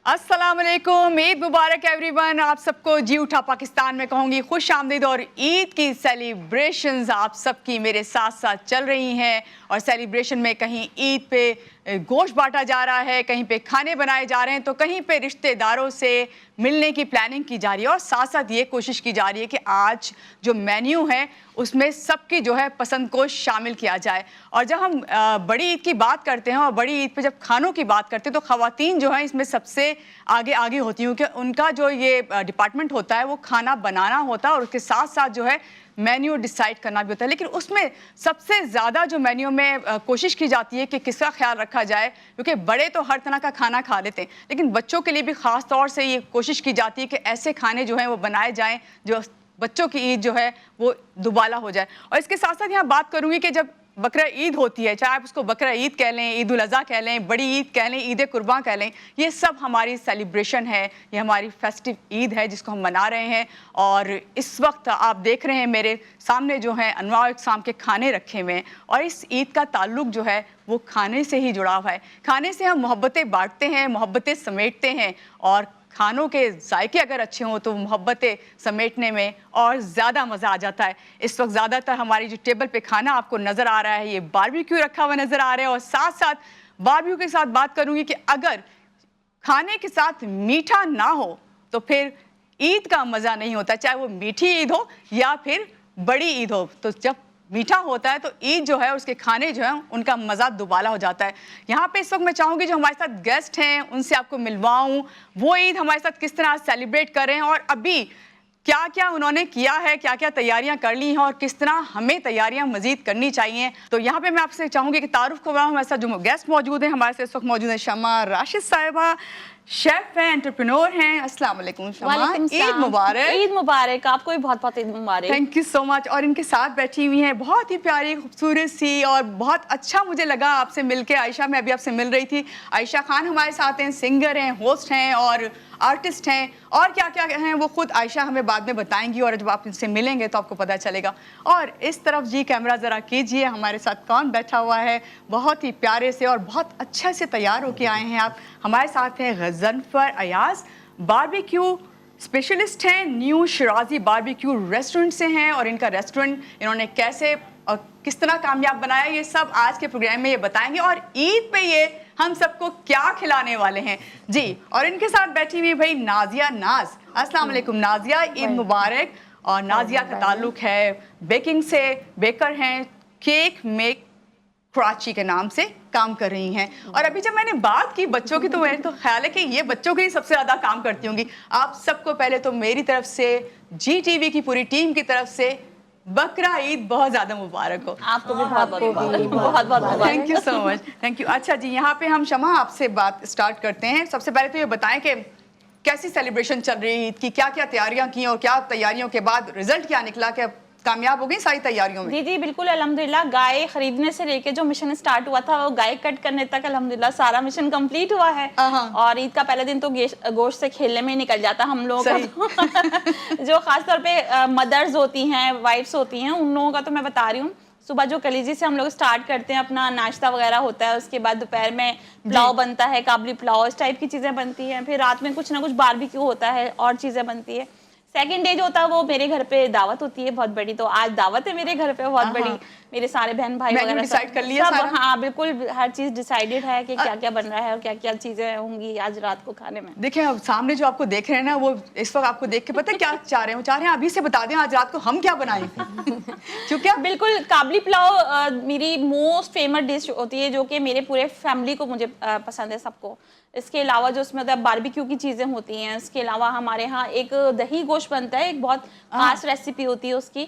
अस्सलाम वालेकुम, ईद मुबारक एवरीवन। आप सबको जी उठा पाकिस्तान में कहूँगी खुश आमदीद। और ईद की सेलिब्रेशंस आप सबकी मेरे साथ साथ चल रही हैं। और सेलिब्रेशन में कहीं ईद पे गोश्त बांटा जा रहा है, कहीं पे खाने बनाए जा रहे हैं, तो कहीं पे रिश्तेदारों से मिलने की प्लानिंग की जा रही है। और साथ साथ ये कोशिश की जा रही है कि आज जो मेन्यू है उसमें सबकी जो है पसंद को शामिल किया जाए। और जब हम बड़ी ईद की बात करते हैं और बड़ी ईद पे जब खानों की बात करते हैं तो ख़वातीन जो हैं इसमें सबसे आगे आगे होती हूँ कि उनका जो ये डिपार्टमेंट होता है वो खाना बनाना होता है और उसके साथ साथ जो है मेन्यू डिसाइड करना भी होता है। लेकिन उसमें सबसे ज़्यादा जो मेन्यू में कोशिश की जाती है कि किसका ख्याल रखा जाए, क्योंकि बड़े तो हर तरह का खाना खा लेते हैं, लेकिन बच्चों के लिए भी ख़ास तौर से ये कोशिश की जाती है कि ऐसे खाने जो हैं वो बनाए जाएँ जो बच्चों की ईद जो है वो दुबाला हो जाए। और इसके साथ साथ यहाँ बात करूँगी कि जब बकरा ईद होती है, चाहे आप उसको बकरा ईद कह लें, ईद उल अज़हा कह लें, बड़ी ईद कह लें, ईद कुर्बान कह लें, ये सब हमारी सेलिब्रेशन है, ये हमारी फेस्टिव ईद है जिसको हम मना रहे हैं। और इस वक्त आप देख रहे हैं मेरे सामने जो है अनवाउ इक़साम के खाने रखे हुए हैं। और इस ईद का ताल्लुक़ जो है वो खाने से ही जुड़ा हुआ है। खाने से हम मोहब्बतें बांटते हैं, मोहब्बतें समेटते हैं। और खानों के जायके अगर अच्छे हों तो मोहब्बतें समेटने में और ज़्यादा मज़ा आ जाता है। इस वक्त ज़्यादातर हमारी जो टेबल पे खाना आपको नज़र आ रहा है ये बारबेक्यू रखा हुआ नज़र आ रहा है। और साथ साथ बारबेक्यू के साथ बात करूँगी कि अगर खाने के साथ मीठा ना हो तो फिर ईद का मज़ा नहीं होता, चाहे वो मीठी ईद हो या फिर बड़ी ईद हो। तो जब मीठा होता है तो ईद जो है उसके खाने जो है उनका मज़ा दुबाला हो जाता है। यहाँ पे इस वक्त मैं चाहूँगी जो हमारे साथ गेस्ट हैं उनसे आपको मिलवाऊँ, वो ईद हमारे साथ किस तरह सेलिब्रेट कर रहे हैं और अभी क्या क्या उन्होंने किया है, क्या क्या तैयारियां कर ली हैं और किस तरह हमें तैयारियां मजीद करनी चाहिए। तो यहाँ पे मैं आपसे चाहूँगी कि तारुफ को हमारे साथ जो गेस्ट मौजूद हैं, हमारे साथ इस वक्त मौजूद है शमा राशिद साहिबा, शेफ हैं, एंटरप्रेन्योर हैं। अस्सलाम वालेकुम शमा, ईद मुबारक। ईद मुबारक, आपको भी बहुत बहुत ईद मुबारक। Thank you so much. और इनके साथ बैठी हुई हैं बहुत ही प्यारी खूबसूरत सी और बहुत अच्छा मुझे लगा आपसे मिलके। आयशा, मैं अभी आपसे मिल रही थी, आयशा खान हमारे साथ हैं, सिंगर हैं, होस्ट हैं और आर्टिस्ट हैं और क्या क्या हैं वो खुद आयशा हमें बाद में बताएंगी और जब आप इनसे मिलेंगे तो आपको पता चलेगा। और इस तरफ जी कैमरा ज़रा कीजिए, हमारे साथ कौन बैठा हुआ है, बहुत ही प्यारे से और बहुत अच्छे से तैयार होके आए हैं आप। हमारे साथ हैं गज़नफ़र अयाज़, बारबेक्यू स्पेशलिस्ट हैं, न्यू शिराजी बारबेक्यू रेस्टोरेंट से हैं और इनका रेस्टोरेंट इन्होंने कैसे और किस तरह कामयाब बनाया ये सब आज के प्रोग्राम में ये बताएंगे। और ईद पे ये हम सबको क्या खिलाने वाले हैं जी। और इनके साथ बैठी हुई भाई नाजिया नाज। अस्सलाम वालेकुम नाजिया, ईद मुबारक। और नाजिया का ताल्लुक है बेकिंग से, बेकर हैं, केक मेक कराची के नाम से काम कर रही हैं। और अभी जब मैंने बात की बच्चों की तो मैंने तो ख्याल है कि ये बच्चों के लिए सबसे ज़्यादा काम करती होंगी। आप सबको पहले तो मेरी तरफ से, GTV की पूरी टीम की तरफ से बकरा ईद बहुत ज़्यादा मुबारक हो। आपको भी बहुत बहुत thank you so much, thank you. अच्छा जी, यहाँ पे हम शमा आपसे बात स्टार्ट करते हैं। सबसे पहले तो ये बताएं कि कैसी सेलिब्रेशन चल रही है ईद की, क्या क्या तैयारियां की और क्या तैयारियों के बाद रिजल्ट क्या निकला, क्या कामयाब हो गई सारी तैयारियों में? जी जी बिल्कुल, अल्हम्दुलिल्लाह। गाय खरीदने से लेके जो मिशन स्टार्ट हुआ था वो गाय कट करने तक अल्हम्दुलिल्लाह सारा मिशन कंप्लीट हुआ है। और ईद का पहला दिन तो गोश्त से खेलने में ही निकल जाता हम लोगों का। जो खासतौर पे मदर्स होती हैं, वाइफ्स होती हैं, उन लोगों का तो मैं बता रही हूँ। सुबह जो कलीजी से हम लोग स्टार्ट करते हैं, अपना नाश्ता वगैरह होता है, उसके बाद दोपहर में पुलाव बनता है, काबली पुलाव, इस टाइप की चीज़ें बनती हैं। फिर रात में कुछ ना कुछ बारबेक्यू होता है और चीज़ें बनती है। सेकंड डे जो होता है वो मेरे घर पे दावत होती है बहुत बड़ी, तो आज दावत है मेरे घर पे बहुत बड़ी। मेरे सारे बहन भाई वगैरह डिसाइड कर लिया सब, सारा? हाँ बिल्कुल, हर चीज डिसाइडेड है कि क्या क्या बन रहा है और क्या क्या चीजें होंगी आज रात को खाने में। देखिए अब सामने जो आपको देख रहे हैं ना, वो इस वक्त आपको देख के पता है क्या चाह रहे हैं? वो चाह रहे हैं अभी से बता दें आज रात को हम क्या बनाएं। क्योंकि बिल्कुल, काबली पुलाव मेरी मोस्ट फेमस डिश होती है जो कि मेरे पूरे फैमिली को मुझे पसंद है सबको। इसके अलावा जो उसमें मतलब बारबेक्यू की चीज़ें होती हैं, इसके अलावा हमारे यहाँ एक दही गोश्त बनता है, एक बहुत खास रेसिपी होती है उसकी,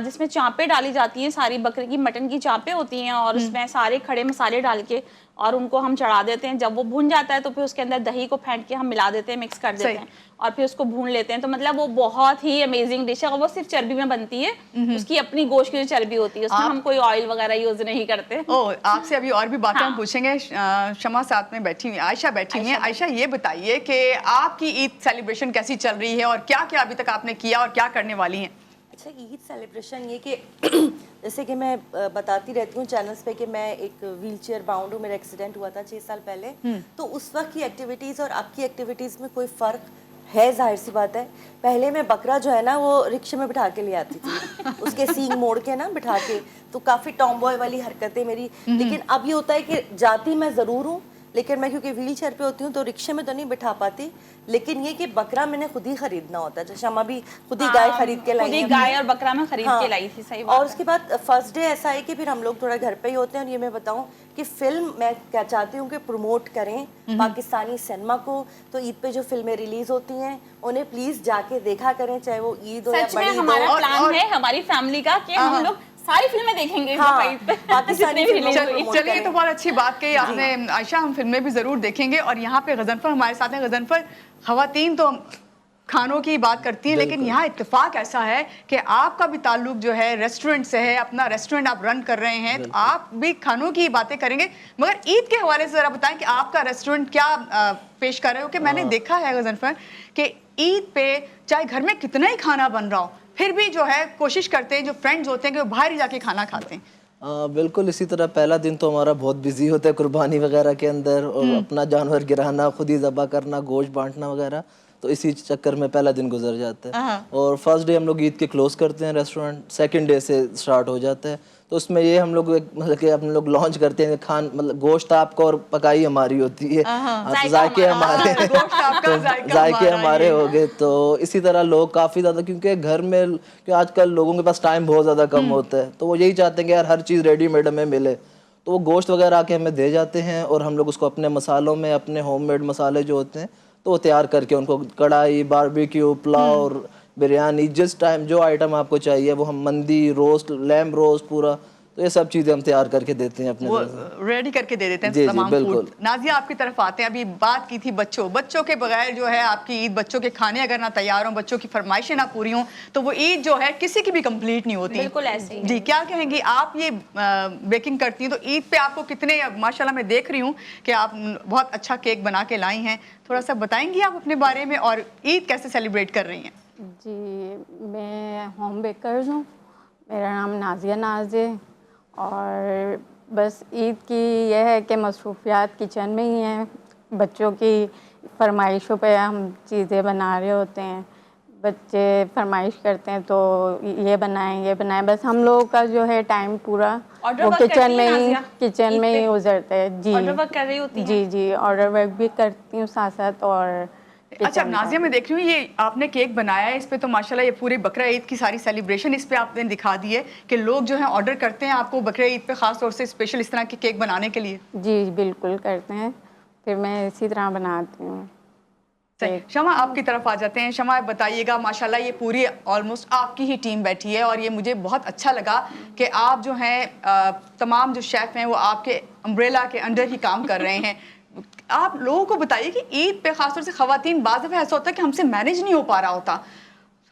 जिसमें चाँपें डाली जाती हैं, सारी बकरे की मटन की चाँपें होती हैं और उसमें सारे खड़े मसाले डाल के और उनको हम चढ़ा देते हैं। जब वो भुन जाता है तो फिर उसके अंदर दही को फेंट के हम मिला देते हैं, मिक्स कर देते हैं और फिर उसको भून लेते हैं। तो मतलब वो बहुत ही अमेजिंग डिश है और वो सिर्फ चर्बी में बनती है, उसकी अपनी गोश्त की जो चर्बी होती है उसमें हम कोई ऑयल वगैरह यूज नहीं करते। ओह, आपसे अभी और भी बातें हम पूछेंगे। शमा साथ में बैठी हुई, आयशा बैठी हुई है। आयशा ये बताइए कि आपकी ईद सेलिब्रेशन कैसी चल रही है और क्या क्या अभी तक आपने किया और क्या करने वाली हैं? अच्छा, ईद सेलिब्रेशन ये कि जैसे कि मैं बताती रहती हूँ चैनल्स पे कि मैं एक व्हीलचेयर बाउंड हूँ, मेरा एक्सीडेंट हुआ था 6 साल पहले। तो उस वक्त की एक्टिविटीज़ और अब की एक्टिविटीज़ में कोई फ़र्क है, जाहिर सी बात है। पहले मैं बकरा जो है ना वो रिक्शे में बिठा के ले आती थी, उसके सींग मोड़ के ना बिठा के, तो काफ़ी टॉम बॉय वाली हरकतें मेरी। लेकिन अब ये होता है कि जाती मैं ज़रूर हूँ, लेकिन मैं क्योंकि व्हील चेयर पे होती हूँ तो रिक्शे में तो नहीं बिठा पाती। लेकिन ये कि बकरा मैंने खुद ही खरीदना होता है, जैसे शमा भी खुद ही गाय खरीद के लाई खुद ही है। गाय और बकरा में खरीद हाँ। के लाई थी, सही बात और है। उसके बाद फर्स्ट डे ऐसा है कि फिर हम लोग थोड़ा घर पे ही होते हैं। और ये मैं बताऊं कि फिल्म मैं क्या चाहती हूँ कि प्रमोट करें पाकिस्तानी सिनेमा को। तो ईद पे जो फिल्में रिलीज होती हैं उन्हें प्लीज जाके देखा करें, चाहे वो ईद हो या सच में बड़ी ईद हो। हमारा और- प्लान और- है हमारी फैमिली का कि हम लोग सारी फिल्में देखेंगे इस हाँ, दफा ईद पे, पाकिस्तानी जितनी भी फिल्मों रिलीज को हुई। promote चलिए, करें। तो बहुत अच्छी बात कही आपने आयशा, हम फिल्में भी जरूर देखेंगे। और यहाँ पे गजनफर हमारे साथ हैं। गजनफर, खवातीन तो खानों की बात करती हैं, लेकिन यहाँ इत्तेफाक ऐसा है कि आपका भी ताल्लुक जो है रेस्टोरेंट से है, अपना रेस्टोरेंट आप रन कर रहे हैं, तो आप भी खानों की बातें करेंगे। मगर ईद के हवाले से जरा बताएं कि आपका रेस्टोरेंट क्या पेश कर रहे हो। कि मैंने देखा है गजनफर कि ईद पे चाहे घर में कितना ही खाना बन रहा हो, फिर भी जो है कोशिश करते हैं जो फ्रेंड्स होते हैं कि वो बाहर ही जाके खाना खाते हैं। बिल्कुल इसी तरह पहला दिन तो हमारा बहुत बिजी होता है कुर्बानी वगैरह के अंदर, और अपना जानवर गिराना, खुद ही ज़बह करना, गोश्त बांटना वगैरह, तो इसी चक्कर में पहला दिन गुजर जाता है। और फर्स्ट डे हम लोग ईद के क्लोज करते हैं रेस्टोरेंट, सेकंड डे से स्टार्ट हो जाता है। तो उसमें ये हम लोग मतलब कि हम लोग लॉन्च करते हैं मतलब गोश्त आपका और पकाई हमारी होती है, जायके हमारे गोश्त आपका, जायका जायके हमारा, हमारे ये। हो गए। तो इसी तरह लोग काफ़ी ज़्यादा, क्योंकि घर में कि आजकल लोगों के पास टाइम बहुत ज़्यादा कम होता है, तो वो यही चाहते हैं कि यार हर चीज़ रेडीमेड हमें मिले। तो वो गोश्त वगैरह आके हमें दे जाते हैं और हम लोग उसको अपने मसालों में, अपने होममेड मसाले जो होते हैं तो वो तैयार करके उनको कढ़ाई, बारबेक्यू, पुलाव, बिरयानी, जिस टाइम जो आइटम आपको चाहिए वो हम, मंदी, रोस्ट, लैम्ब रोस्ट पूरा, तो ये सब चीज़ें हम तैयार करके देते हैं अपने वो तरफ से। रेडी करके दे देते हैं जी, जी, तमाम बिल्कुल। फूड। नाजिया, आपकी तरफ आते हैं। अभी बात की थी बच्चों के बगैर जो है आपकी ईद, बच्चों के खाने अगर ना तैयार हों, बच्चों की फरमाइशें ना पूरी हों, तो वो ईद जो है किसी की भी कंप्लीट नहीं होती। बिल्कुल ऐसे ही है। जी, क्या कहेंगी आप? ये बेकिंग करती हैं, तो ईद पे आपको कितने, माशाल्लाह मैं देख रही हूँ कि आप बहुत अच्छा केक बना के लाई हैं, थोड़ा सा बताएंगी आप अपने बारे में, और ईद कैसे सेलिब्रेट कर रही हैं? जी, मैं होम बेकर हूँ, मेरा नाम नाजिया नाज है। और बस ईद की यह है कि मसरूफियात किचन में ही हैं, बच्चों की फरमाइशों पे हम चीज़ें बना रहे होते हैं। बच्चे फरमाइश करते हैं तो ये बनाएं, बस हम लोगों का जो है टाइम पूरा ऑर्डर वो वर्क करती किचन हैं में ही नाज़िया? ईद पे? गुजरता है। जी, ऑर्डर वर्क कर रही होती हैं? जी जी, ऑर्डर वर्क भी करती हूँ साथ साथ। और अच्छा किचन का नाजिया, मैं देख रही हूँ ये आपने केक बनाया है, इस पे तो माशाल्लाह ये पूरे बकरा ईद की सारी सेलिब्रेशन इस पे आपने दिखा दी है कि लोग जो है ऑर्डर करते हैं आपको बकरा ईद पे खास तौर से स्पेशल इस तरह के केक बनाने के लिए। जी बिल्कुल करते हैं, फिर मैं इसी तरह बनाती हूँ। सही। शमा, आपकी तरफ आ जाते हैं। शमा, बताइएगा, माशाल्लाह ये पूरी ऑलमोस्ट आपकी ही टीम बैठी है, और ये मुझे बहुत अच्छा लगा कि आप जो हैं तमाम जो शेफ हैं वो आपके अम्ब्रेला के अंडर ही काम कर रहे हैं। आप लोगों को बताइए कि ईद पे खासतौर से खवातीन, बाज़ दफ़ा ऐसा होता है कि हमसे मैनेज नहीं हो पा रहा होता,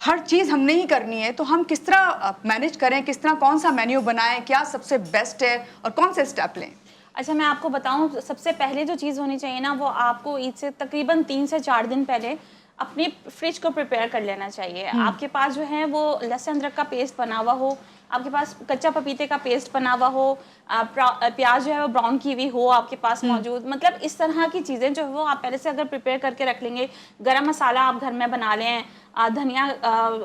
हर चीज़ हमने ही करनी है, तो हम किस तरह मैनेज करें, किस तरह कौन सा मेन्यू बनाएं, क्या सबसे बेस्ट है और कौन से स्टेप लें? अच्छा, मैं आपको बताऊं, सबसे पहले जो चीज़ होनी चाहिए ना, वो आपको ईद से तकरीबन 3 से 4 दिन पहले अपनी फ्रिज को प्रिपेयर कर लेना चाहिए। आपके पास जो है वो लहसुन अदरक का पेस्ट बना हुआ हो, आपके पास कच्चा पपीते का पेस्ट बना हुआ हो, प्याज जो है वो ब्राउन की हुई हो आपके पास मौजूद, मतलब इस तरह की चीज़ें जो है वो आप पहले से अगर प्रिपेयर करके रख लेंगे। गरम मसाला आप घर में बना लें, धनिया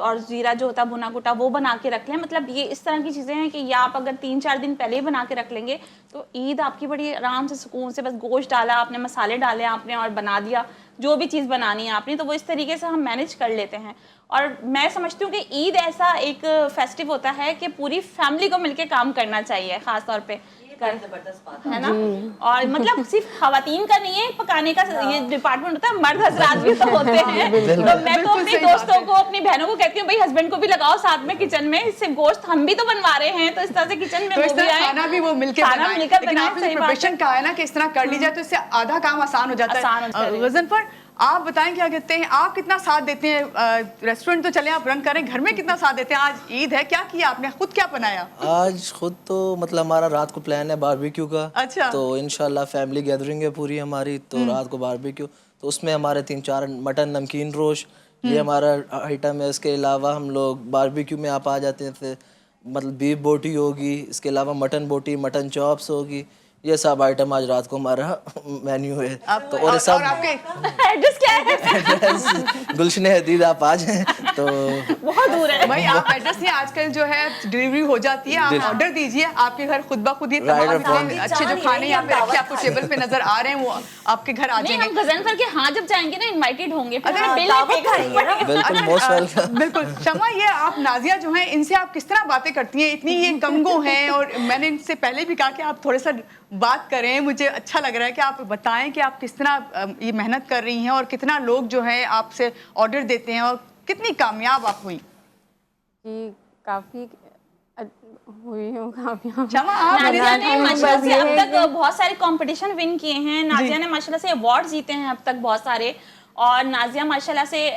और जीरा जो होता है भुना कुटा वो बना के रख लें। मतलब ये इस तरह की चीज़ें हैं कि ये आप अगर 3-4 दिन पहले ही बना के रख लेंगे तो ईद आपकी बड़ी आराम से सुकून से, बस गोश्त डाला आपने, मसाले डाले आपने और बना दिया जो भी चीज़ बनानी है आपने, तो वो इस तरीके से हम मैनेज कर लेते हैं। और मैं समझती हूँ कि ईद ऐसा एक फेस्टिव होता है कि पूरी फैमिली को मिलके काम करना चाहिए, ख़ास तौर पे जबरदस्त बात है ना। और मतलब सिर्फ खवातीन का नहीं है पकाने का ये डिपार्टमेंट होता है, मर्द हजरात भी तो होते हैं। तो मैं तो अपने दोस्तों को, अपनी बहनों को कहती हूँ भाई हस्बैंड को भी लगाओ साथ में किचन में, इससे गोश्त हम भी तो बनवा रहे हैं, तो इस तरह से किचन में तो इस वो भी तरह आए, खाना भी वो मिलके खाना बनाएं। मिलकर लेकिन बनाएं, आपने सही बात प्रोफेशन है। कहा है ना कि इस तरह कर ली जाए तो इससे आधा काम आसान हो जाता आसान हो जाता है। है। गजनफर, आप बताएं क्या कहते हैं, आप कितना साथ देते हैं? रेस्टोरेंट तो चले आप रन करें, घर में कितना साथ देते हैं? आज ईद है, क्या किया आपने, खुद क्या बनाया? आज खुद तो मतलब हमारा रात को प्लान है बारबेक्यू का। अच्छा। तो इंशाल्लाह फैमिली गैदरिंग है पूरी हमारी, तो रात को बारबेक्यू, तो उसमें हमारे 3-4 मटन, नमकीन रोश, ये हमारा आइटम है। इसके अलावा हम लोग बारबेक्यू में आप आ जाते हैं, जैसे मतलब बीफ बोटी होगी, इसके अलावा मटन बोटी, मटन चॉप्स होगी, ये सब आइटम आज रात को हमारा मेन्यू है। तो और और सब आपके एड्रेस क्या है? गुलशन हदीद आप आ जाएं तो बहुत दूर है। भाई आप एड्रेस नहीं, आजकल जो है डिलीवरी हो जाती है, आप ऑर्डर दीजिए, आपके घर खुद ब खुद ये तमाम Right, right. इतने अच्छे जो खाने यहाँ पे रखे आपको टेबल पे नजर आ रहे हैं वो आपके घर आ नहीं, जाएंगे। हम गजनफर के यहाँ जब जाएंगे ना इनवाइटेड होंगे, फिर अरे, हमें बिल दावत पे खाएंगे ना। बिल्कुल मोस्ट वेलकम। बिल्कुल। शमा, ये आप नाजिया जो हैं, इनसे आप किस तरह बातें करती हैं? इतनी ये कमगो हैं और मैंने इनसे पहले भी कहा कि आप थोड़ा सा बात करें। मुझे अच्छा लग रहा है कि आप बताएं कि आप किस तरह ये मेहनत कर रही हैं और कितना लोग जो है आपसे ऑर्डर देते हैं और कितनी कामयाब आप हुई। जी काफ़ी हुई हूँ कामयाब। शमा, आप नाजिया ने बस माशाल्लाह से ये अब है तक बहुत सारे कंपटीशन विन किए हैं। नाजिया ने माशाल्लाह से अवार्ड जीते हैं अब तक बहुत सारे। और नाजिया माशाल्लाह से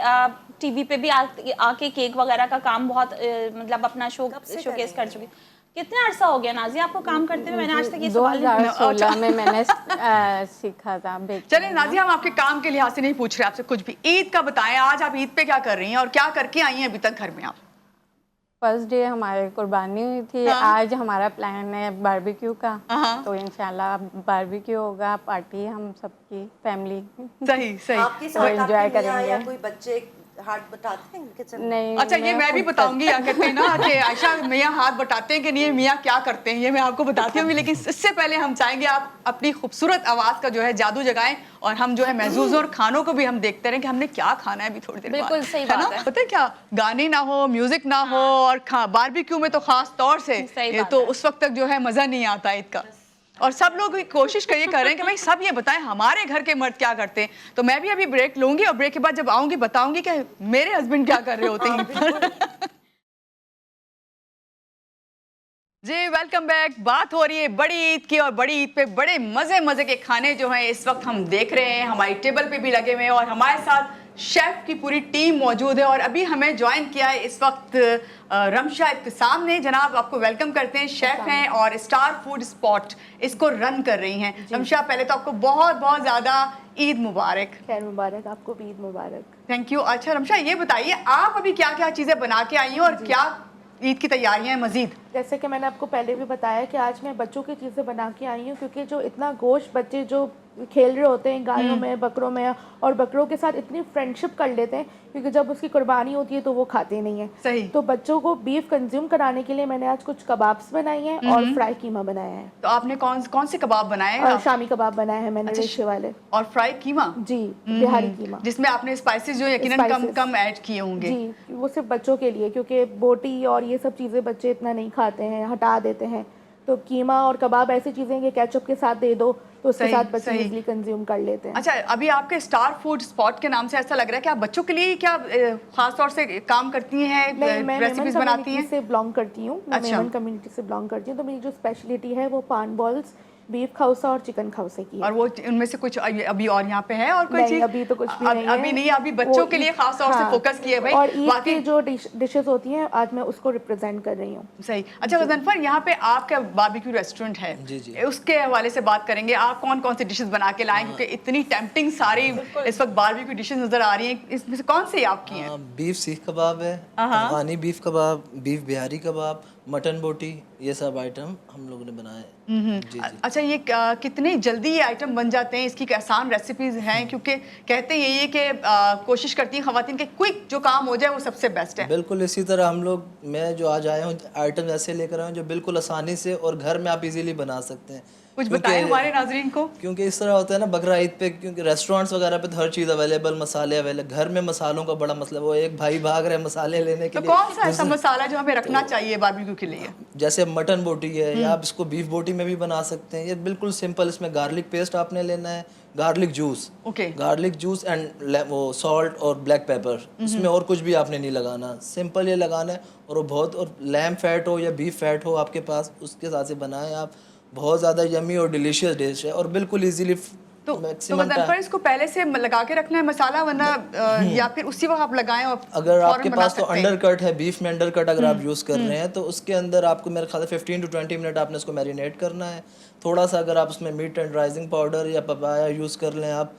टीवी पे भी आके केक वगैरह का काम बहुत मतलब अपना शोकेस कर चुकी। कितना अरसा हो गया नाजिया आपको काम करते हुए? मैंने आज तक ये सवाल नहीं 2016 में मैंने सीखा था बेकिंग। चलिए नाजिया, हम आपके काम के लिहाज से नहीं पूछ रहे आपसे कुछ भी। ईद का बताएं, आज आप ईद पे क्या कर रही हैं और क्या करके आई हैं अभी तक घर में आप? फर्स्ट डे हमारी कुर्बानी हुई थी। हाँ। आज हमारा प्लान है बारबेक्यू का, हाँ। तो इंशाल्लाह बारबेक्यू होगा, पार्टी हम सबकी फैमिली। सही सही। आपके तो साथ enjoy आपकी मियाँ या करेंगे। कोई बच्चे हाथ बटाते हैं किचन में? नहीं, अच्छा, ये मैं भी खुद बताऊंगी या कहते हैं ना कि आयशा मियाँ हाथ बटाते हैं कि नहीं, मियाँ क्या करते हैं, ये मैं आपको बताती हूँ। लेकिन इससे पहले हम चाहेंगे आप अपनी खूबसूरत आवाज़ का जो है जादू जगाएं और हम जो है महसूस और खानों को भी हम देखते रहें कि हमने क्या खाना है अभी थोड़ी देर बाद। बिल्कुल सही है ना? बात है। पता है क्या, गाने ना हो, म्यूजिक ना हो और बारबेक्यू में तो खास तौर से सही ये बात तो है। उस वक्त तक जो है मज़ा नहीं आता ईद का। और सब लोग कोशिश कर रहे हैं कि भाई सब ये बताएं हमारे घर के मर्द क्या करते हैं। तो मैं भी अभी ब्रेक लूंगी और ब्रेक के बाद जब आऊंगी बताऊंगी कि मेरे हस्बैंड क्या कर रहे होते हैं। जी वेलकम बैक। बात हो रही है बड़ी ईद की और बड़ी ईद पे बड़े मजे मजे के खाने जो हैं इस वक्त हम देख रहे हैं, हमारी टेबल पे भी लगे हुए हैं और हमारे साथ शेफ की पूरी टीम मौजूद है। और अभी हमें ज्वाइन किया है इस वक्त रमशा इब्तिसाम ने। जनाब आपको वेलकम करते हैं। शेफ हैं और स्टार फूड स्पॉट इसको रन कर रही हैं। रमशा, पहले तो आपको बहुत बहुत ज़्यादा ईद मुबारक। खैर मुबारक, आपको भी ईद मुबारक। Thank you. अच्छा रमशा, ये बताइए आप अभी क्या क्या चीज़ें बना के आई हैं और क्या ईद की तैयारियां हैं मजीद? जैसे कि मैंने आपको पहले भी बताया कि आज मैं बच्चों की चीज़ें बना के आई हूँ, क्योंकि जो इतना गोश्त बच्चे जो खेल रहे होते हैं गायों में, बकरों में, और बकरों के साथ इतनी फ्रेंडशिप कर लेते हैं, क्योंकि जब उसकी कुर्बानी होती है तो वो खाते नहीं है। सही। तो बच्चों को बीफ कंज्यूम कराने के लिए मैंने आज कुछ कबाब्स बनाए हैं और फ्राई कीमा बनाया है। तो आपने कौन कौन से कबाब बनाए हैं? और शामी कबाब बनाए हैं मैंने, रेशे वाले। और फ्राई कीमा? जी, बिहारी कीमा। जिसमें आपने स्पाइसेस जो यकीनन कम Spices। कम ऐड किए होंगे। जी, वो सिर्फ बच्चों के लिए, क्योंकि बोटी और ये सब चीज़ें बच्चे इतना नहीं खाते हैं, हटा देते हैं। तो कीमा और कबाब ऐसी चीज़ें हैं कि केचप के साथ दे दो तो उसके सही, साथ बच्चे सही। इजीली कंज्यूम कर लेते हैं। अच्छा, अभी आपके स्टार फूड स्पॉट के नाम से ऐसा लग रहा है कि आप बच्चों के लिए क्या खास तौर से काम करती हैं, नहीं, मैं रेसिपीज मेमन बनाती कम्युनिटी हैं? से बिलोंग करती हूँ। मैं अच्छा। मेमन कम्युनिटी से बिलोंग करती हूँ, तो मेरी जो स्पेशलिटी है वो पान बॉल्स, बीफ खाउसा और चिकन खाउसे की है। और वो उनमें से कुछ अभी और यहाँ पे है और कोई नहीं, चीज? अभी तो कुछ भी नहीं है। अभी नहीं, अभी बच्चों वो के लिए ईद- खास तौर से हाँ। फोकस किया है भाई। और ईद बाकी की जो डिशेस होती हैं आज मैं उसको रिप्रेजेंट कर रही हूँ। सही। अच्छा गजनफर, यहाँ पे आपका बारबेक्यू रेस्टोरेंट है, जी, जी। उसके हवाले से बात करेंगे। आप कौन कौन सी डिशेस बना के लाएं, क्योंकि इतनी टेम्पटिंग सारी इस वक्त बारबेक्यू डिशेस नजर आ रही हैं, इसमें से कौन सी आपकी हैं? बीफ सीख कबाब है, अफगानी बीफ कबाब, बीफ बिहारी कबाब, मटन बोटी, ये सब आइटम हम लोगों ने बनाए हैं। जी जी। अच्छा, ये कितने जल्दी ये आइटम बन जाते हैं? इसकी आसान रेसिपीज हैं? क्योंकि कहते हैं ये कि कोशिश करती हैं खवातीन के क्विक जो काम हो जाए वो सबसे बेस्ट है। बिल्कुल इसी तरह हम लोग, मैं जो आज आया हूँ आइटम ऐसे लेकर आया हूँ जो बिल्कुल आसानी से और घर में आप इजीली बना सकते हैं। कुछ क्योंकि- बताएं हमारे नाजरीन को। क्योंकि इस तरह होता है ना बकरा ईद पे, क्योंकि रेस्टोरेंट्स वगैरह पे तो हर चीज़ अवेलेबल, मसाले अवेलेबल, घर में मसालों का बड़ा मसला। वो एक भाई भाग रहे हैं मसाले लेने के तो लिए। कौन सा ऐसा मसाला जो हमें रखना चाहिए बारबेक्यू के लिए? जैसे मटन बोटी है या आप इसको बीफ बोटी में भी बना सकते हैं। ये बिल्कुल सिंपल, इसमें गार्लिक पेस्ट आपने लेना है, garlic juice, okay. Garlic juice and वो सॉल्ट और ब्लैक पेपर, इसमें और कुछ भी आपने नहीं लगाना, सिंपल ये लगाना है। और वो बहुत, और लैम फैट हो या बीफ फैट हो आपके पास, उसके साथ से बनाएं आप। बहुत ज़्यादा यमी और डिलीशियस डिश है और बिल्कुल इजीली तो मैक्सिमम गजनफर, इसको पहले से लगा के रखना है मसाला, वरना या फिर उसी वक्त आप लगाएं और अगर फौरन आपके बना पास तो सकते हैं? अंडर कट है, बीफ में अंडर कट अगर आप यूज़ कर रहे हैं तो उसके अंदर आपको मेरे ख्याल से 15 to 20 मिनट आपने उसको मैरिनेट करना है। थोड़ा सा अगर आप उसमें मीट एंड राइजिंग पाउडर या पपाया यूज़ कर लें आप,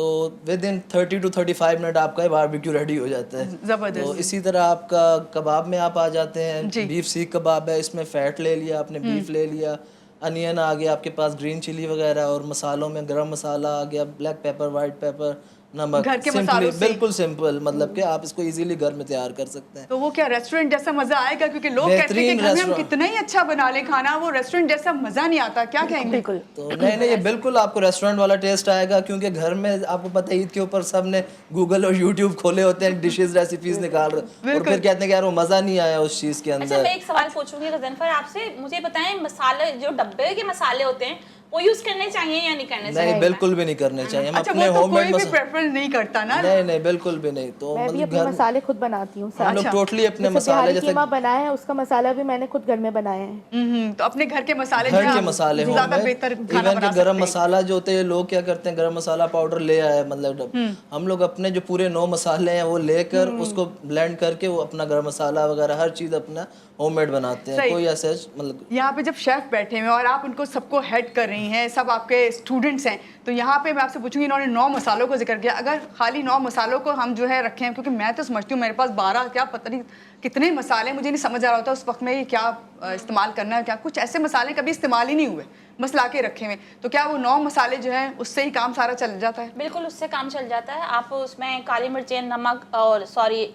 तो विद इन 30 to 35 मिनट आपका बारबेक्यू रेडी हो जाता है। जबरदस्त। तो इसी तरह आपका कबाब में आप आ जाते हैं। जी। बीफ सीख कबाब है, इसमें फैट ले लिया आपने, बीफ ले लिया, अनियन आ गया आपके पास, ग्रीन चिली वगैरह, और मसालों में गरम मसाला आ गया, ब्लैक पेपर, वाइट पेपर, नमक। घर के Simply, मसालों से ही। बिल्कुल सिंपल, मतलब कि आप इसको इजीली घर में तैयार कर सकते हैं। तो वो क्या रेस्टोरेंट जैसा मजा आएगा? क्योंकि लोग कहते हैं कि बेहतरीन घर में हम रेस्टोरेंट। कितना ही अच्छा बना ले खाना, वो रेस्टोरेंट जैसा मजा नहीं आता। क्या कहेंगे? बिल्कुल। तो नहीं ये बिल्कुल आपको रेस्टोरेंट वाला टेस्ट आएगा, क्योंकि घर में आपको पता है ईद के ऊपर सब ने गूगल और यूट्यूब खोले होते हैं, डिशेस रेसिपीज निकाल रहे हैं, और फिर कहते हैं कि यार वो मजा नहीं आया उस चीज के अच्छा, अंदर। मैं एक सवाल पूछूंगी गजनफर आपसे, मुझे बताएं मसाले जो डब्बे के मसाले होते हैं वो यूज करने चाहिए या नहीं करने चाहिए? नहीं बिल्कुल भी नहीं करने चाहिए। हम अच्छा, अपने वो तो होममेड कोई भी प्रेफर नहीं करता ना। नहीं बिल्कुल भी नहीं। तो मैं भी मतलब अपने घर मसाले खुद बनाती हूँ हम लोग अच्छा। टोटली अपने जैसे मसाले बिहारी जैसे कीमा बनाया है, उसका मसाला भी मैंने खुद घर में बनाया है। तो अपने घर के मसाले जो घर है के आप मसाले हो, ज्यादा बेहतर खाना इवन बना के गरम सकते हैं। मसाला जो होते हैं, लोग क्या करते हैं गरम मसाला पाउडर ले आए, मतलब हम लोग अपने जो पूरे 9 मसाले हैं वो लेकर उसको ब्लेंड करके वो अपना गरम मसाला वगैरह हर चीज अपना होममेड बनाते हैं। सही। कोई ऐसे मतलब यहाँ पे जब शेफ बैठे हुए हैं और आप उनको सबको हेड कर रही हैं, सब आपके स्टूडेंट्स हैं, तो यहाँ पे मैं आपसे पूछूंगी, इन्होंने 9 मसालों को जिक्र किया, अगर खाली 9 मसालों को हम जो है रखें, क्योंकि मैं तो समझती हूँ मेरे पास 12 क्या पता नहीं कितने मसाले, मुझे नहीं समझ आ रहा होता उस वक्त में ये क्या इस्तेमाल करना है, क्या कुछ ऐसे मसाले कभी इस्तेमाल ही नहीं हुए, बस ला के रखे हुए, तो क्या वो 9 मसाले जो हैं उससे ही काम सारा चल जाता है? बिल्कुल, उससे काम चल जाता है। आप उसमें काली मिर्चें, नमक, और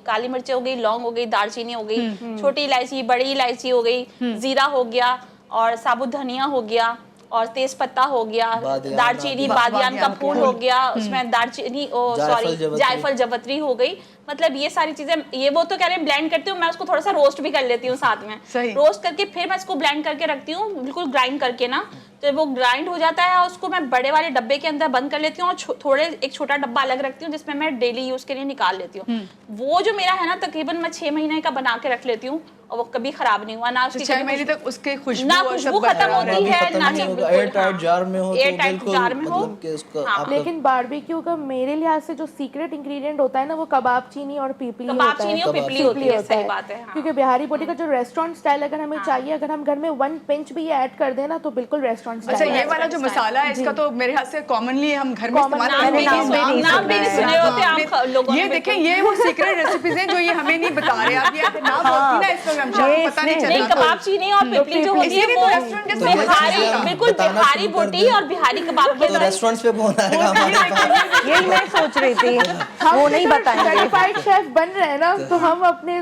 काली मिर्चें हो गई, लौंग हो गई, दालचीनी हो गई, छोटी इलायची, बड़ी इलायची हो गई, जीरा हो गया, और साबुत धनिया हो गया, और तेज पत्ता हो गया, बादियान, दालचीनी, बादियान का फूल हो गया, उसमें दालचीनी जायफल, जायफल जवत्री हो गई। मतलब ये सारी चीजें, ये वो तो कह रहे हैं ब्लेंड करती हूँ, मैं उसको थोड़ा सा रोस्ट भी कर लेती हूँ साथ में। सही। रोस्ट करके फिर मैं इसको ब्लेंड करके रखती हूँ, बिल्कुल ग्राइंड करके ना, तो वो ग्राइंड हो जाता है, उसको मैं बड़े वाले डब्बे के अंदर बंद कर लेती हूँ, और थोड़े एक छोटा डब्बा अलग रखती हूँ जिसमें मैं डेली यूज के लिए निकाल लेती हूँ। वो जो मेरा है ना, तकरीबन मैं 6 महीने का बना के रख लेती हूँ, और वो कभी खराब नहीं हुआ ना। उसकी 6 महीने तक उसके खुशबू ना और सब खुशबू खत्म बरकरार होती है। है, ना ही बिल्कुल, एयर टाइट हाँ। जार में हो तो Air tight बिल्कुल जार में हो। मतलब कि उसका हाँ। आपका लेकिन बारबेक्यू का मेरे लिहाज से जो सीक्रेट इंग्रेडिएंट होता है ना, वो कबाब चीनी और पीपली कबाब होता है। चीनी और पिपली होती है, सही बात है। हाँ। क्योंकि बिहारी बोटी का जो रेस्टोरेंट स्टाइल अगर हमें चाहिए, अगर हम घर में 1 पिंच भी ऐड कर देना तो बिल्कुल रेस्टोरेंट अच्छा, स्टाइल ये वाला जो मसाला है इसका तो मेरे ख्याल से कॉमनली हम घर में इस्तेमाल नाम भी नहीं सुने होते आप लोगों ने। ये देखें, ये वो सीक्रेट रेसिपीज हैं जो ये हमें नहीं बता रहे। आप ये नाम बोलती ना इस प्रोग्राम से पता नहीं नहीं, चलता। कबाब चीनी और पिपली जो होती है इसीलिए वो तो रेस्टोरेंट जैसा बिहारी, मसाला बिल्कुल बताना बिहारी शुरू कर बोटी दें। और बिहारी कबाब के तो अंदर रेस्टोरेंट्स पे कौन आएगा हमारे पास? यही मैं सोच रही थी, वो नहीं बताएंगे। सर्टिफाइड शेफ बन रहे हैं ना, तो हम अपने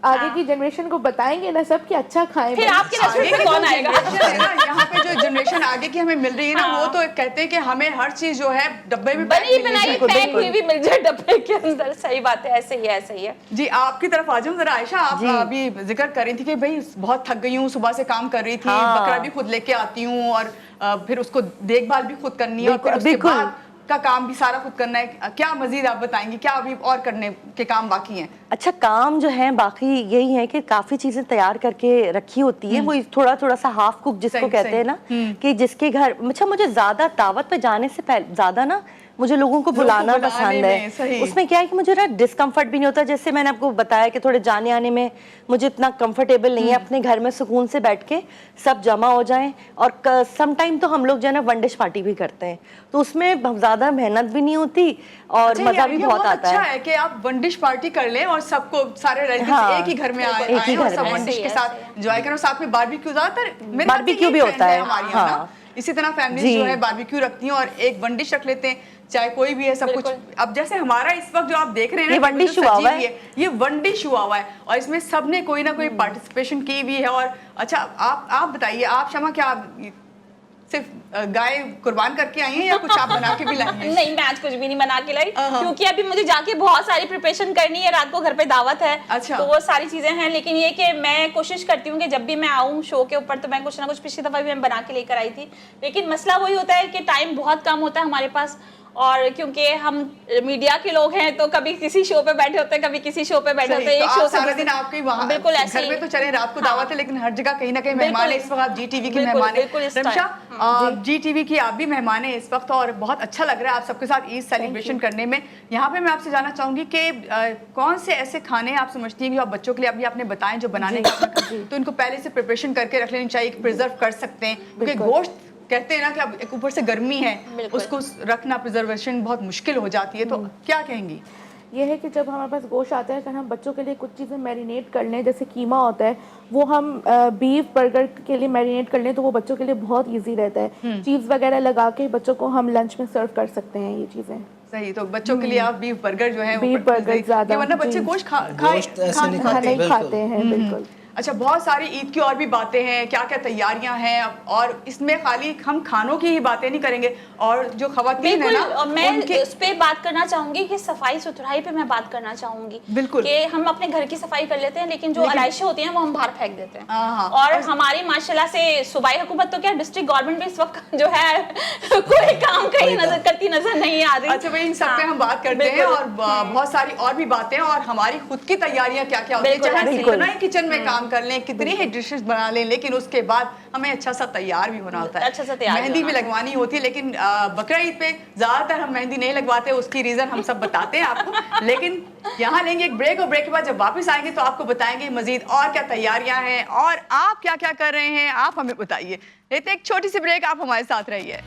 आगे की जनरेशन को बताएंगे ना सब कि अच्छा खाएं। फिर आपके रेस्टोरेंट में कौन आएगा? यहाँ पे जो जनरेशन आगे की हमें मिल रही है ना, वो तो कहते हैं कि हमें हर चीज जो है डब्बे में पैक बनी मिलनी बनाई चाहिए। पैक हुई भी मिल जाए डब्बे के अंदर, सही बात है, ऐसे ही है, ऐसे ही है। जी, आपकी तरफ आ जाऊं जरा। आयशा, आप अभी जिक्र कर रही थी कि भाई बहुत थक गई हूँ, सुबह से काम कर रही थी, बकरा भी खुद लेके आती हूँ, और फिर उसको देखभाल भी खुद करनी है, और फिर उसके बाद का काम भी सारा खुद करना है। क्या मजीद आप बताएंगी, क्या अभी और करने के काम बाकी हैं? अच्छा, काम जो है बाकी यही है कि काफी चीजें तैयार करके रखी होती है, वो थोड़ा थोड़ा सा हाफ कुक जिसको सही, कहते हैं ना, कि जिसके घर, अच्छा मुझे ज्यादा दावत पे जाने से पहले ज्यादा ना मुझे लोगों को बुलाना पसंद है। उसमें क्या है कि मुझे ना डिस्कम्फर्ट भी नहीं होता, जैसे मैंने आपको बताया कि थोड़े जाने आने में मुझे इतना कंफर्टेबल नहीं है। अपने घर में सुकून से बैठ के सब जमा हो जाएं, और सम टाइम तो हम लोग जो है ना वन डिश पार्टी भी करते हैं, तो उसमें ज्यादा मेहनत भी नहीं होती और मजा भी बहुत आता अच्छा है कि आप वन डिश पार्टी कर लें और सबको, सारे रिलेटिव्स एक ही घर में आए और सब वन डिश के साथ एंजॉय करो, साथ में बारबेक्यू। ज्यादातर बारबेक्यू भी होता है हमारे यहाँ ना, इसी तरह फैमिली जो है बारबेक्यू रखती हैं और एक वन डिश रख लेते हैं, चाहे कोई भी है, सब कुछ। अब जैसे हमारा इस वक्त जो आप देख रहे हैं, ये वन डिश हुआ हुआ है, ये वन डिश हुआ हुआ है, और इसमें सबने कोई ना कोई पार्टिसिपेशन की हुई है। और अच्छा, आप बताइए, आप शमा, क्या सिर्फ गाय कुर्बान करके आई हैं या कुछ आप बना के भी लाई हैं? नहीं, मैं आज कुछ भी नहीं बना के लाई, क्योंकि अभी मुझे जाके बहुत सारी प्रिपरेशन करनी है, रात को घर पे दावत है। अच्छा। तो वो सारी चीजें हैं, लेकिन ये कि मैं कोशिश करती हूँ कि जब भी मैं आऊँ शो के ऊपर तो मैं कुछ ना कुछ, पिछली दफा भी मैं बना के लेकर आई थी, लेकिन मसला वही होता है कि टाइम बहुत कम होता है हमारे पास, और क्योंकि हम मीडिया के लोग हैं तो कभी किसी शो पे बैठे होते हैं, कभी किसी शो पे बैठे होते हैं, एक शो से सारा दिन आपके वहाँ बिल्कुल ऐसे घर में तो चले, रात को दावत है, लेकिन हर जगह कहीं ना कहीं मेहमान है। इस वक्त आप जी टीवी के मेहमान हैं रमशा, जी टीवी की आप भी मेहमान हैं इस वक्त, और बहुत अच्छा लग रहा है आप सबके साथ ईद सेलिब्रेशन करने में। यहाँ पे मैं आपसे जानना चाहूंगी कि कौन से ऐसे खाने आप समझती हैं कि आप बच्चों के लिए, अभी आपने बताएं जो बनाने का, तो इनको पहले से प्रिपरेशन करके रख लेनी चाहिए, प्रिजर्व कर सकते हैं, क्योंकि गोश्त कहते हैं ना कि अब एक ऊपर से गर्मी है, बिल्कुल। उसको रखना प्रिजर्वेशन बहुत मुश्किल हो जाती है, तो क्या कहेंगी? ये है कि जब हमारे पास गोश्त आता है, अगर हम बच्चों के लिए कुछ चीज़ें मैरिनेट कर लें, जैसे कीमा होता है, वो हम बीफ बर्गर के लिए मैरिनेट कर लें तो वो बच्चों के लिए बहुत इजी रहता है। चीज़ वगैरह लगा के बच्चों को हम लंच में सर्व कर सकते हैं ये चीज़ें। सही, तो बच्चों के लिए आप बीफ बर्गर जो है वो बीफ बर्गर ज़्यादा, वरना बच्चे जी। गोश्त गोश्त ऐसे नहीं खाते, नहीं बिल्कुल। खाते हैं, बिल्कुल। अच्छा, बहुत सारी ईद की और भी बातें हैं, क्या क्या तैयारियां हैं, और इसमें खाली हम खानों की ही बातें नहीं करेंगे, और जो खवातीन है बिल्कुल, ना और मैं उनके उस पे बात करना चाहूंगी कि सफाई सुथराई पे मैं बात करना चाहूंगी। बिल्कुल। कि हम अपने घर की सफाई कर लेते हैं, लेकिन जो आलाइशें होती हैं वो हम बाहर फेंक देते हैं। हाँ। और हमारी माशाल्लाह से सूबाई हुकूमत तो क्या, डिस्ट्रिक्ट गवर्नमेंट भी इस वक्त जो है कोई काम करती नजर नहीं आ रही। अच्छा भाई, इन सब पे हाँ, हम बात करते हैं, बिल्कुल। और बहुत सारी और भी बातें हैं, और हमारी खुद की तैयारियां क्या क्या होती है, बिल्कुल, चाहे बिल्कुल। कितना ही किचन में काम कर लें, कितनी ही डिशेस बना लें, लेकिन उसके बाद हमें अच्छा सा तैयार भी होना होता है, अच्छा सा तैयार भी मेहंदी भी होना। लगवानी होती है, लेकिन बकरा ईद पे ज्यादातर हम मेहंदी नहीं लगवाते, उसकी रीजन हम सब बताते हैं आपको। लेकिन यहाँ लेंगे एक ब्रेक, और ब्रेक के बाद जब वापस आएंगे तो आपको बताएंगे मजीद और क्या तैयारियां हैं और आप क्या क्या कर रहे हैं, आप हमें बताइए। लेते एक छोटी सी ब्रेक, आप हमारे साथ रहिए।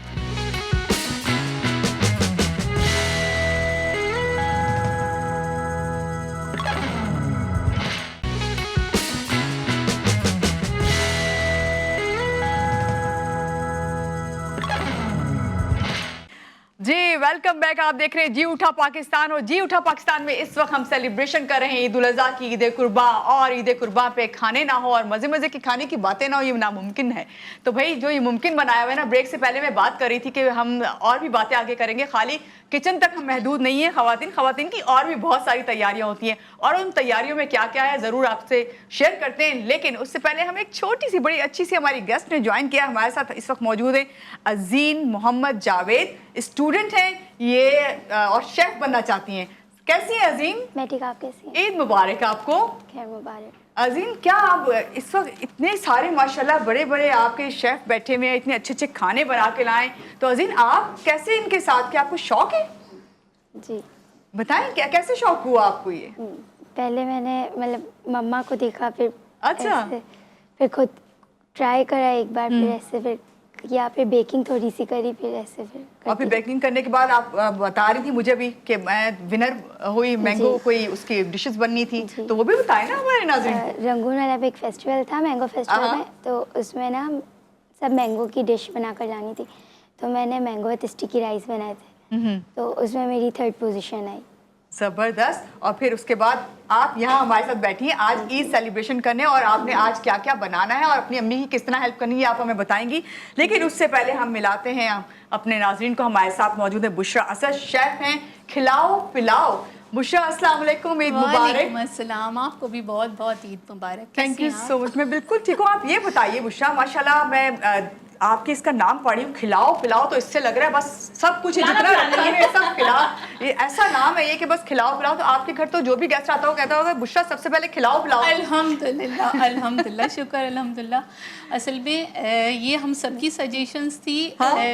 जी वेलकम बैक, आप देख रहे हैं जी उठा पाकिस्तान, और जी उठा पाकिस्तान में इस वक्त हम सेलिब्रेशन कर रहे हैं ईद उल अज़हा की, ईद कुर्बा, और ईद कुर्बा पे खाने ना हो और मज़े मज़े की खाने की बातें ना हो, ये नामुमकिन है। तो भाई जो ये मुमकिन बनाया हुआ है ना, ब्रेक से पहले मैं बात कर रही थी कि हम और भी बातें आगे करेंगे, खाली किचन तक हम महदूद नहीं है। खवातीन की और भी बहुत सारी तैयारियां होती हैं, और उन तैयारियों में क्या क्या है ज़रूर आपसे शेयर करते हैं, लेकिन उससे पहले हम एक छोटी सी बड़ी अच्छी सी, हमारी गेस्ट ने ज्वाइन किया, हमारे साथ इस वक्त मौजूद है अजीन मोहम्मद जावेद, स्टूडेंट हैं ये और शेफ बनना चाहती हैं। कैसी हैं अजीम? मैं ठीक, आप कैसी हैं? ईद मुबारक आपको। खैर मुबारक। अजीम, क्या आप इस वक्त इतने सारे माशाल्लाह बड़े बड़े आपके शेफ बैठे हुए हैं, इतने अच्छे अच्छे खाने बना के लाएं, तो अजीम आप कैसे इनके साथ, क्या आपको शौक है? जी, बताएं क्या कैसे शौक हुआ आपको ये? पहले मैंने मतलब मम्मा को देखा, फिर अच्छा। ऐसे, फिर खुद ट्राई करा एक बार, फिर ऐसे, फिर या फिर बेकिंग थोड़ी सी करी, फिर ऐसे फिर और फिर करती। बेकिंग करने के बाद आप बता रही थी मुझे भी कि मैं विनर हुई, मैंगो जी। कोई उसकी डिशेस बननी थी, जी। तो वो भी बताएं ना हमारे नाज़रीन। रंगून वाला भी एक फेस्टिवल था, मैंगो फेस्टिवल में, तो उसमें ना सब मैंगो की डिश बना कर लानी थी, तो मैंने मैंगो विद स्टिकी राइस बनाए थे, तो उसमें मेरी 3rd पोजीशन आई। जबरदस्त। और फिर उसके बाद आप यहाँ हमारे साथ बैठी हैं आज ईद सेलिब्रेशन करने, और आपने आज क्या क्या बनाना है और अपनी अम्मी की किस तरह हेल्प करनी है आप हमें बताएंगी, लेकिन उससे पहले हम मिलाते हैं अपने नाज़रीन को। हमारे साथ मौजूद है बुशरा असद, शेफ हैं खिलाओ पिलाओ। बुशरा अस्सलाम वालेकुम, ईद मुबारक। वालेकुम अस्सलाम, आपको भी बहुत बहुत ईद मुबारक। Thank you so much. मैं बिल्कुल ठीक हूँ। आप ये बताइए बुशरा, माशाल्लाह मैं आपके इसका नाम पढ़ी हूँ खिलाओ पिलाओ, तो इससे लग रहा है बस सब कुछ जितना रखा है सब खिला, ये ऐसा नाम है ये कि बस खिलाओ पिलाओ। तो आपके घर तो जो भी गेस्ट आता हो कहता होगा बुशरा सबसे पहले खिलाओ पिलाओ। अल्हम्दुलिल्लाह अल्हम्दुलिल्लाह, शुक्र अल्हम्दुलिल्लाह। असल में ये हम सबकी सजेशंस थी।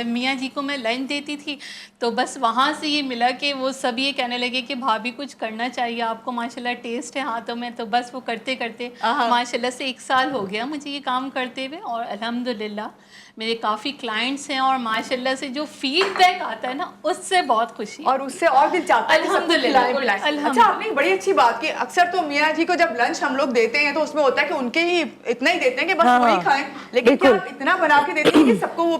मियाँ जी को मैं लंच देती थी, तो बस वहाँ से ये मिला कि वो सब ये कहने लगे कि भाभी कुछ करना चाहिए आपको, माशाल्लाह टेस्ट है हाथों में, तो बस वो करते करते माशाल्लाह से 1 साल हो गया मुझे ये काम करते हुए, और अल्हम्दुलिल्लाह मेरे काफ़ी क्लाइंट्स हैं, और माशाल्लाह से जो फीडबैक आता है ना उससे बहुत खुशी है। और उससे और दिल चाहता है कि सबको खिलाएं पिलाएं। अच्छा, आपने एक बड़ी अच्छी बात की, अक्सर तो मियाँ जी को जब लंच हम लोग देते हैं तो उसमें होता है कि उनके ही इतना ही देते हैं कि बस वही खाएं, लेकिन क्या आप इतना बना के देते हैं कि सबको वो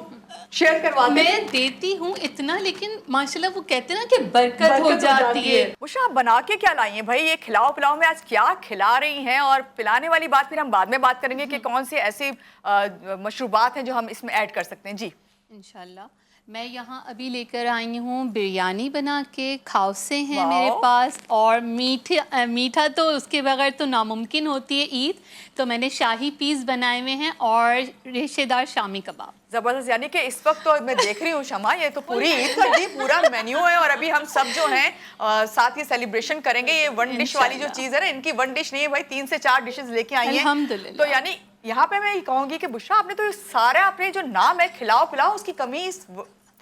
शेयर करवाते हैं? मैं देती हूँ इतना, लेकिन माशाल्लाह वो कहते हैं ना कि बरकत हो जाती है। उषा, आप बना के क्या लाई हैं भाई? ये खिलाओ पिलाओ में आज क्या खिला रही हैं? और पिलाने वाली बात फिर हम बाद में बात करेंगे कि कौन सी ऐसी मशरूबात हैं जो हम इसमें ऐड कर सकते हैं। जी इंशाल्लाह। मैं यहाँ अभी लेकर आई हूँ बिरयानी बना के, खाउसे हैं मेरे पास, और मीठा तो उसके बगैर तो नामुमकिन होती है ईद, तो मैंने शाही पीस बनाए हुए हैं और रेशेदार शामी कबाब। जबरदस्त। यानी कि इस वक्त तो मैं देख रही हूँ शमा, ये तो पूरी ईद का जी पूरा मेन्यू है, और अभी हम सब जो हैं साथ ही सेलिब्रेशन करेंगे। ये 1 डिश वाली जो चीज़ है ना, इनकी 1 डिश नहीं है भाई, 3 से 4 डिशेस लेके आई हैं। अल्हम्दुलिल्लाह। तो यानी यहाँ पे मैं ये कहूँगी कि बुशरा आपने तो सारा अपने जो नाम है खिलाओ पिलाओ उसकी कमी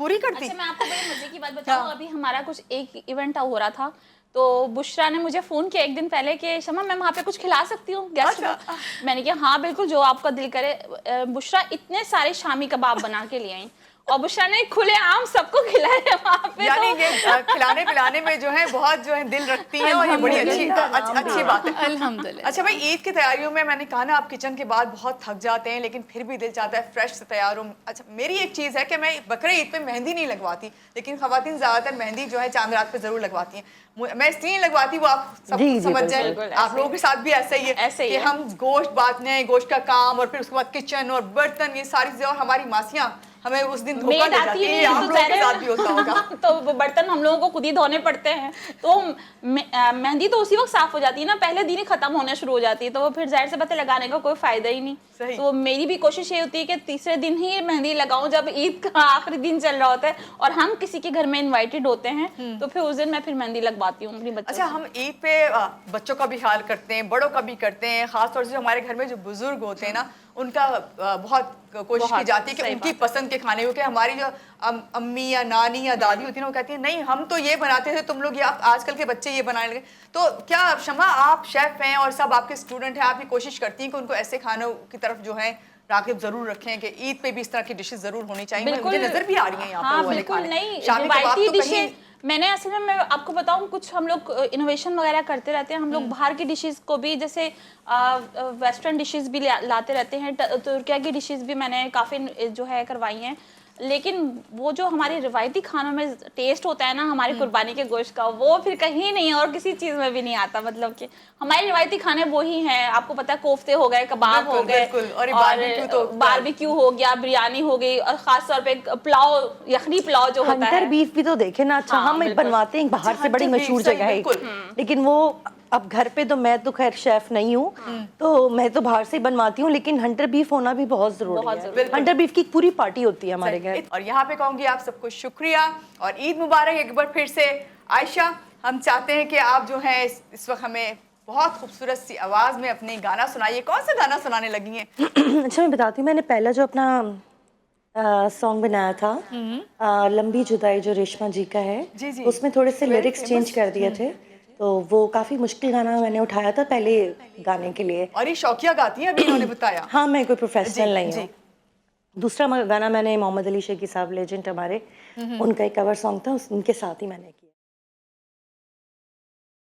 पूरी कर दी। अच्छा, मैं आपको बड़े मजे की बात बताऊँ, अभी हमारा कुछ एक इवेंट हो रहा था, तो बुशरा ने मुझे फ़ोन किया एक दिन पहले कि शमा मैं वहाँ पे कुछ खिला सकती हूँ गेस्ट को। मैंने कहा हाँ बिल्कुल, जो आपका दिल करे। बुशरा इतने सारे शामी कबाब बना के ले आई और बुशरा ने खुलेआम सबको खिलाया वहाँ पे। यानी ये खिलाने पिलाने में जो है बहुत जो है दिल रखती है, और ये बड़ी अच्छी बात है। अल्हम्दुलिल्लाह। अच्छा भाई, ईद की तैयारियों में मैंने कहा ना आप किचन के बाद बहुत थक जाते हैं, लेकिन फिर भी दिल चाहता है फ्रेश से तैयार हूँ। अच्छा, मेरी एक चीज़ है कि मैं बकरे ईद पे मेहंदी नहीं लगवाती, लेकिन ख़वातीन ज़्यादातर मेहंदी जो है चांद रात पे ज़रूर लगवाती हैं। मैं इसलिए नहीं लगवाती, वो आप सब समझ जाए, आप लोगों के साथ भी ऐसा ही है कि हम गोश्त बांटने, गोश्त का काम, और फिर उसके बाद किचन और बर्तन, ये सारी चीज़ें, और हमारी मासियाँ हमें उस दिन धोखा दे जाती है। आप लोगों के साथ भी होता होगा। तो वो बर्तन हम लोगों को खुद ही धोने पड़ते हैं, तो मेहंदी तो उसी वक्त साफ हो जाती है ना, पहले दिन ही खत्म होने शुरू हो जाती है, तो वो फिर जाहिर से बात है लगाने का कोई फायदा ही नहीं। तो मेरी भी कोशिश ये होती है कि तीसरे दिन ही मेहंदी लगाऊं, जब ईद का आखिरी दिन चल रहा होता है और हम किसी के घर में इनवाइटेड होते हैं, तो फिर उस दिन मैं फिर मेहंदी लगवाती हूँ अपनी बच्चों। अच्छा, हम ईद पे बच्चों का भी ख्याल करते हैं, बड़ों का भी करते हैं, खासतौर से हमारे घर में जो बुजुर्ग होते हैं ना, उनका बहुत कोशिश की जाती है कि उनकी पसंद के खाने, क्योंकि हमारी जो अम्मी या नानी या दादी होती है ना, वो कहती है नहीं हम तो ये बनाते थे, तुम लोग ये आजकल के बच्चे ये बनाने लगे। तो क्या शमा, आप शेफ हैं और सब आपके स्टूडेंट हैं, आप ये कोशिश करती हैं कि उनको ऐसे खानों की तरफ जो है राग़िब जरूर रखें कि ईद पे भी इस तरह की डिशेस जरूर होनी चाहिए? मुझे नजर भी आ रही हैं यहाँ पे। हाँ बिल्कुल, नहीं रिवायती डिशेज मैंने असल में, मैं आपको बताऊं, कुछ हम लोग इनोवेशन वगैरह करते रहते हैं। हम लोग बाहर की डिशेस को भी, जैसे वेस्टर्न डिशेस भी लाते रहते हैं, तुर्किया की डिशेस भी मैंने काफ़ी जो है करवाई हैं, लेकिन वो जो हमारे रिवायती खानों में टेस्ट होता है ना हमारी कुर्बानी के गोश्त का, वो फिर कहीं नहीं और किसी चीज़ में भी नहीं आता। मतलब कि हमारे रिवायती खाने वही हैं, आपको पता है, कोफ्ते हो गए, कबाब हो गए, और बारबेक्यू हो गया, बिरयानी हो गई, और ख़ास तौर पे पुलाव, यखनी पुलाव जो होता है। हंटर बीफ भी तो देखे ना, अच्छा हम बनवाते हैं बाहर से, बड़ी मशहूर जगह है, लेकिन वो अब घर पे तो मैं तो खैर शेफ नहीं हूँ, तो मैं तो बाहर से ही बनवाती हूँ, लेकिन हंटर बीफ होना भी बहुत जरूरी है। हंटर बीफ की पूरी पार्टी होती है हमारे घर। और यहाँ पे कहूँगी आप सबको शुक्रिया और ईद मुबारक एक बार फिर से। आयशा, हम चाहते हैं कि आप जो है इस वक्त हमें बहुत खूबसूरत सी आवाज में अपनी गाना सुनाइए। कौन सा गाना सुनाने लगी हैं? अच्छा, मैं बताती हूँ, मैंने पहला जो अपना सॉन्ग बनाया था, लंबी जुदाई, जो रेशमा जी का है, उसमें थोड़े से लिरिक्स चेंज कर दिए थे, तो वो काफी मुश्किल गाना मैंने उठाया था पहले गाने के लिए। और ये शौकिया गाती हैं अभी उन्होंने बताया? हाँ, मैं कोई प्रोफेशनल नहीं हूँ। दूसरा गाना मैंने मोहम्मद अली शेखी साहब, लेजेंड हमारे, उनका एक कवर सॉन्ग था, उनके साथ ही मैंने किया।